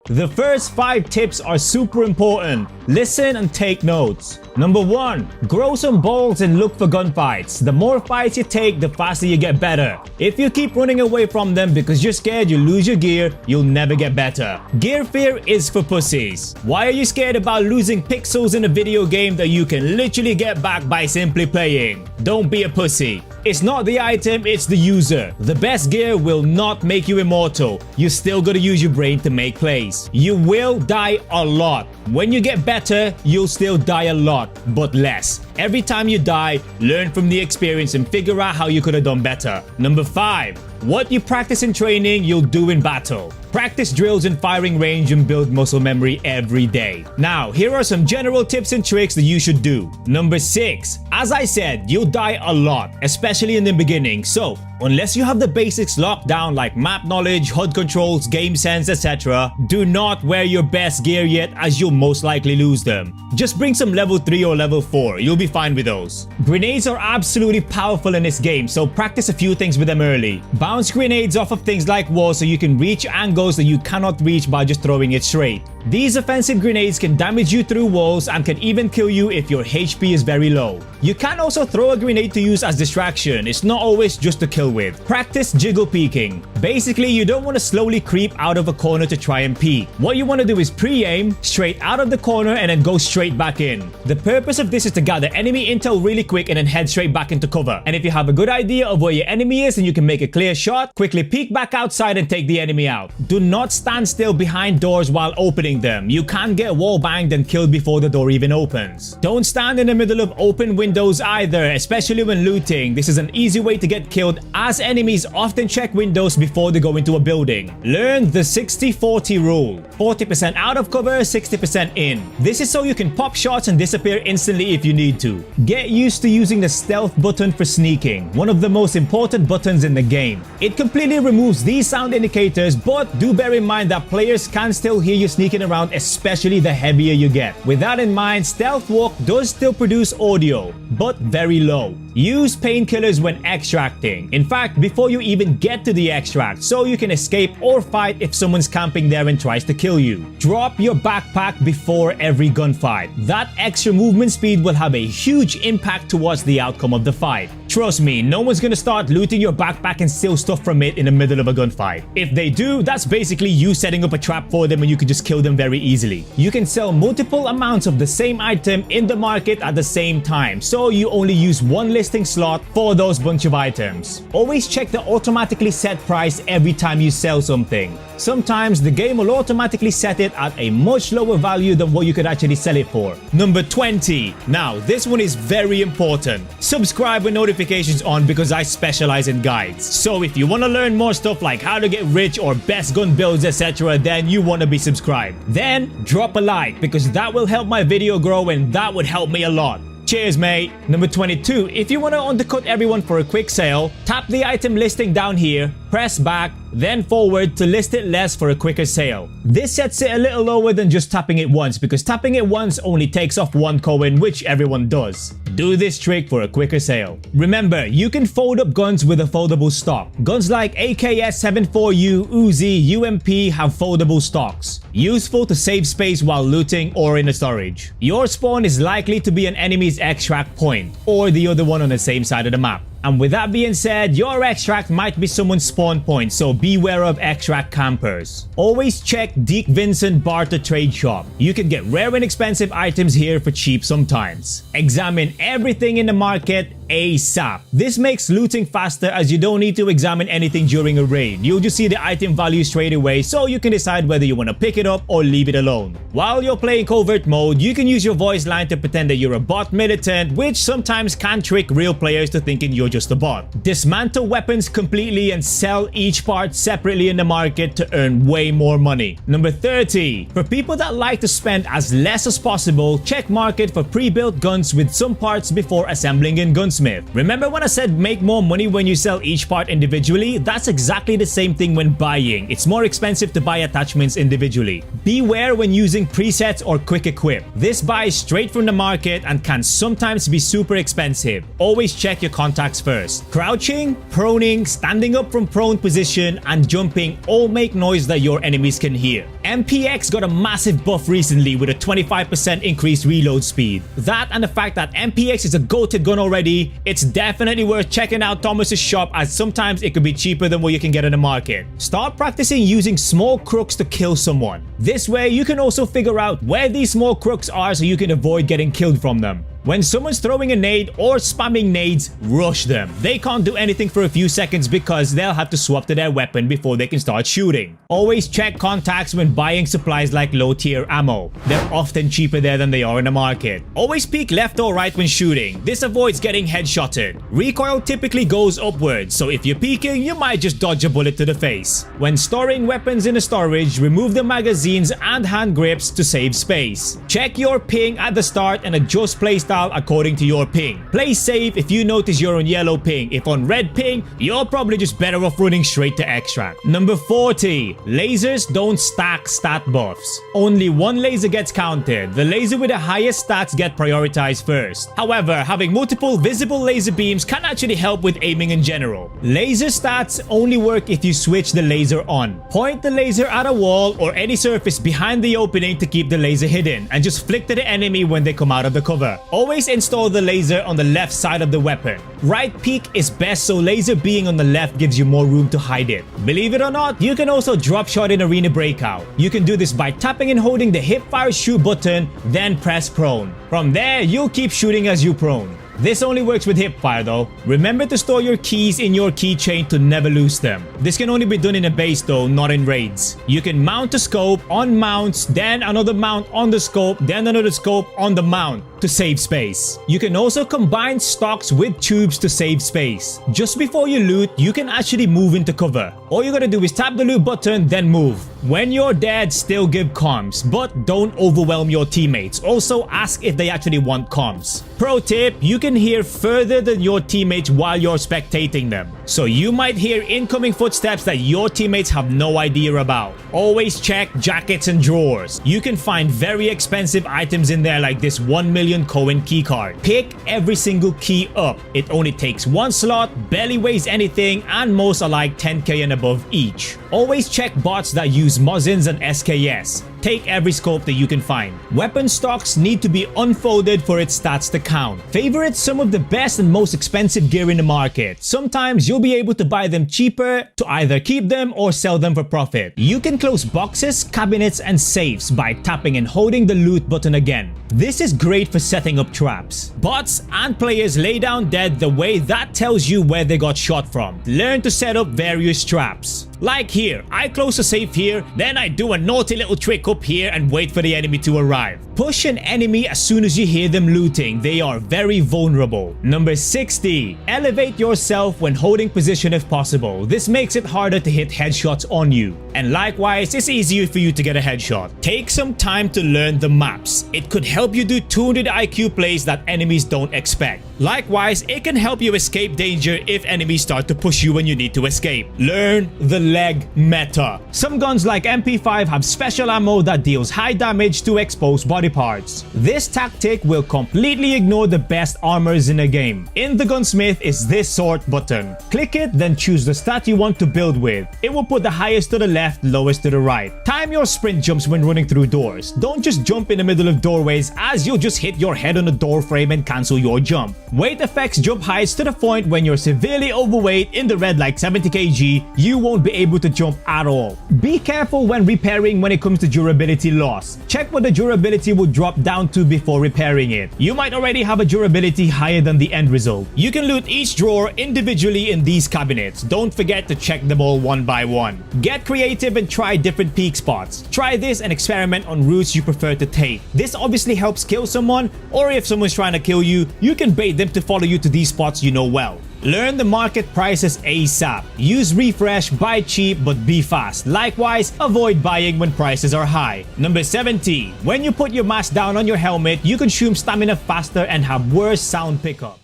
The first 5 tips are super important. Listen and take notes. Number 1. Grow some balls and look for gunfights. The more fights you take, the faster you get better. If you keep running away from them because you're scared you lose your gear, you'll never get better. Gear fear is for pussies. Why are you scared about losing pixels in a video game that you can literally get back by simply playing? Don't be a pussy. It's not the item, it's the user. The best gear will not make you immortal. You still gotta use your brain to make plays. You will die a lot. When you get better, you'll still die a lot, but less. Every time you die, learn from the experience and figure out how you could have done better. Number 5. What you practice in training, you'll do in battle. Practice drills in firing range and build muscle memory every day. Now, here are some general tips and tricks that you should do. Number 6. As I said, you'll die a lot, especially in the beginning. So, unless you have the basics locked down like map knowledge, HUD controls, game sense, etc., do not wear your best gear yet as you'll most likely lose them. Just bring some level 3 or level 4, you'll be fine with those. Grenades are absolutely powerful in this game, so practice a few things with them early. Bounce grenades off of things like walls so you can reach angles that you cannot reach by just throwing it straight. These offensive grenades can damage you through walls and can even kill you if your HP is very low. You can also throw a grenade to use as distraction, it's not always just to kill with. Practice jiggle peeking. Basically, you don't want to slowly creep out of a corner to try and peek. What you want to do is pre-aim, straight out of the corner and then go straight back in. The purpose of this is to gather enemy intel really quick and then head straight back into cover. And if you have a good idea of where your enemy is and you can make a clear shot, quickly peek back outside and take the enemy out. Do not stand still behind doors while opening them. You can get wall banged and killed before the door even opens. Don't stand in the middle of open windows either, especially when looting. This is an easy way to get killed as enemies often check windows before they go into a building. Learn the 60-40 rule. 40% out of cover, 60% in. This is so you can pop shots and disappear instantly if you need to. Get used to using the stealth button for sneaking, one of the most important buttons in the game. It completely removes these sound indicators, but do bear in mind that players can still hear you sneaking around, especially the heavier you get. With that in mind, stealth walk does still produce audio, but very low. Use painkillers when extracting. In fact, before you even get to the extract, so you can escape or fight if someone's camping there and tries to kill you. Drop your backpack before every gunfight. That extra movement speed will have a huge impact towards the outcome of the fight. Trust me, no one's gonna start looting your backpack and steal stuff from it in the middle of a gunfight. If they do, that's basically you setting up a trap for them and you can just kill them very easily. You can sell multiple amounts of the same item in the market at the same time, so you only use one listing slot for those bunch of items. Always check the automatically set price every time you sell something. Sometimes the game will automatically set it at a much lower value than what you could actually sell it for. Number 20. Now, this one is very important. Subscribe with notifications on because I specialize in guides. So if you want to learn more stuff like how to get rich or best gun builds, etc., then you want to be subscribed. Then drop a like because that will help my video grow and that would help me a lot. Cheers, mate. Number 22. If you want to undercut everyone for a quick sale, tap the item listing down here, press back, then forward to list it less for a quicker sale. This sets it a little lower than just tapping it once because tapping it once only takes off one coin, which everyone does. Do this trick for a quicker sale. Remember, you can fold up guns with a foldable stock. Guns like AKS-74U, Uzi, UMP have foldable stocks. Useful to save space while looting or in a storage. Your spawn is likely to be an enemy's extract point, or the other one on the same side of the map. And with that being said, your extract might be someone's spawn point, so beware of extract campers. Always check Deke Vincent Barter Trade Shop. You can get rare and expensive items here for cheap sometimes. Examine everything in the market ASAP. This makes looting faster as you don't need to examine anything during a raid. You'll just see the item value straight away, so you can decide whether you want to pick it up or leave it alone. While you're playing covert mode, you can use your voice line to pretend that you're a bot militant, which sometimes can trick real players to thinking you're just a bot. Dismantle weapons completely and sell each part separately in the market to earn way more money. Number 30. For people that like to spend as less as possible, check market for pre-built guns with some parts before assembling in gun gunsmith. Remember when I said make more money when you sell each part individually? That's exactly the same thing when buying. It's more expensive to buy attachments individually. Beware when using presets or quick equip. This buys straight from the market and can sometimes be super expensive. Always check your contacts first. Crouching, proning, standing up from prone position, and jumping all make noise that your enemies can hear. MPX got a massive buff recently with a 25% increased reload speed. That and the fact that MPX is a goated gun already, it's definitely worth checking out Thomas's shop, as sometimes it could be cheaper than what you can get in the market. Start practicing using small crooks to kill someone. This way you can also figure out where these small crooks are so you can avoid getting killed from them. When someone's throwing a nade or spamming nades, rush them. They can't do anything for a few seconds because they'll have to swap to their weapon before they can start shooting. Always check contacts when buying supplies like low tier ammo. They're often cheaper there than they are in the market. Always peek left or right when shooting. This avoids getting headshotted. Recoil typically goes upwards, so if you're peeking, you might just dodge a bullet to the face. When storing weapons in the storage, remove the magazines and hand grips to save space. Check your ping at the start and adjust playstyle according to your ping. Play safe if you notice you're on yellow ping. If on red ping, you're probably just better off running straight to extract. Number 40. Lasers don't stack stat buffs. Only one laser gets counted. The laser with the highest stats get prioritized first. However, having multiple visible laser beams can actually help with aiming in general. Laser stats only work if you switch the laser on. Point the laser at a wall or any surface behind the opening to keep the laser hidden, and just flick to the enemy when they come out of the cover. Always install the laser on the left side of the weapon. Right peek is best, so laser being on the left gives you more room to hide it. Believe it or not, you can also drop shot in Arena Breakout. You can do this by tapping and holding the hip fire shoot button, then press prone. From there, you'll keep shooting as you prone. This only works with hip fire though. Remember to store your keys in your keychain to never lose them. This can only be done in a base though, not in raids. You can mount a scope on mounts, then another mount on the scope, then another scope on the mount to save space. You can also combine stocks with tubes to save space. Just before you loot, you can actually move into cover. All you gotta do is tap the loot button, then move. When you're dead, still give comms, but don't overwhelm your teammates. Also ask if they actually want comms. Pro tip, you can hear further than your teammates while you're spectating them. So you might hear incoming footsteps that your teammates have no idea about. Always check jackets and drawers. You can find very expensive items in there like this 1 million coin keycard. Pick every single key up. It only takes one slot, barely weighs anything, and most are like 10k and above each. Always check bots that use MOSINs and SKS. Take every scope that you can find. Weapon stocks need to be unfolded for its stats to count. Favorite some of the best and most expensive gear in the market. Sometimes you'll be able to buy them cheaper to either keep them or sell them for profit. You can close boxes, cabinets, and safes by tapping and holding the loot button again. This is great for setting up traps. Bots and players lay down dead the way that tells you where they got shot from. Learn to set up various traps. Like here, I close a safe here, then I do a naughty little trick up here and wait for the enemy to arrive. Push an enemy as soon as you hear them looting. They are very vulnerable. Number 60. Elevate yourself when holding position if possible. This makes it harder to hit headshots on you. And likewise, it's easier for you to get a headshot. Take some time to learn the maps. It could help you do 200 IQ plays that enemies don't expect. Likewise, it can help you escape danger if enemies start to push you when you need to escape. Learn the leg meta. Some guns like MP5 have special ammo that deals high damage to exposed body parts. This tactic will completely ignore the best armors in the game. In the gunsmith is this sort button. Click it, then choose the stat you want to build with. It will put the highest to the left, lowest to the right. Time your sprint jumps when running through doors. Don't just jump in the middle of doorways, as you'll just hit your head on the door frame and cancel your jump. Weight affects jump heights to the point when you're severely overweight in the red like 70 kg, you won't be able to jump at all. Be careful when repairing when it comes to durability loss. Check what the durability will drop down to before repairing it. You might already have a durability higher than the end result. You can loot each drawer individually in these cabinets. Don't forget to check them all one by one. Get creative and try different peak spots. Try this and experiment on routes you prefer to take. This obviously helps kill someone, or if someone's trying to kill you, you can bait them to follow you to these spots you know well. Learn the market prices ASAP. Use refresh, buy cheap, but be fast. Likewise, avoid buying when prices are high. Number 70. When you put your mask down on your helmet, you consume stamina faster and have worse sound pickup.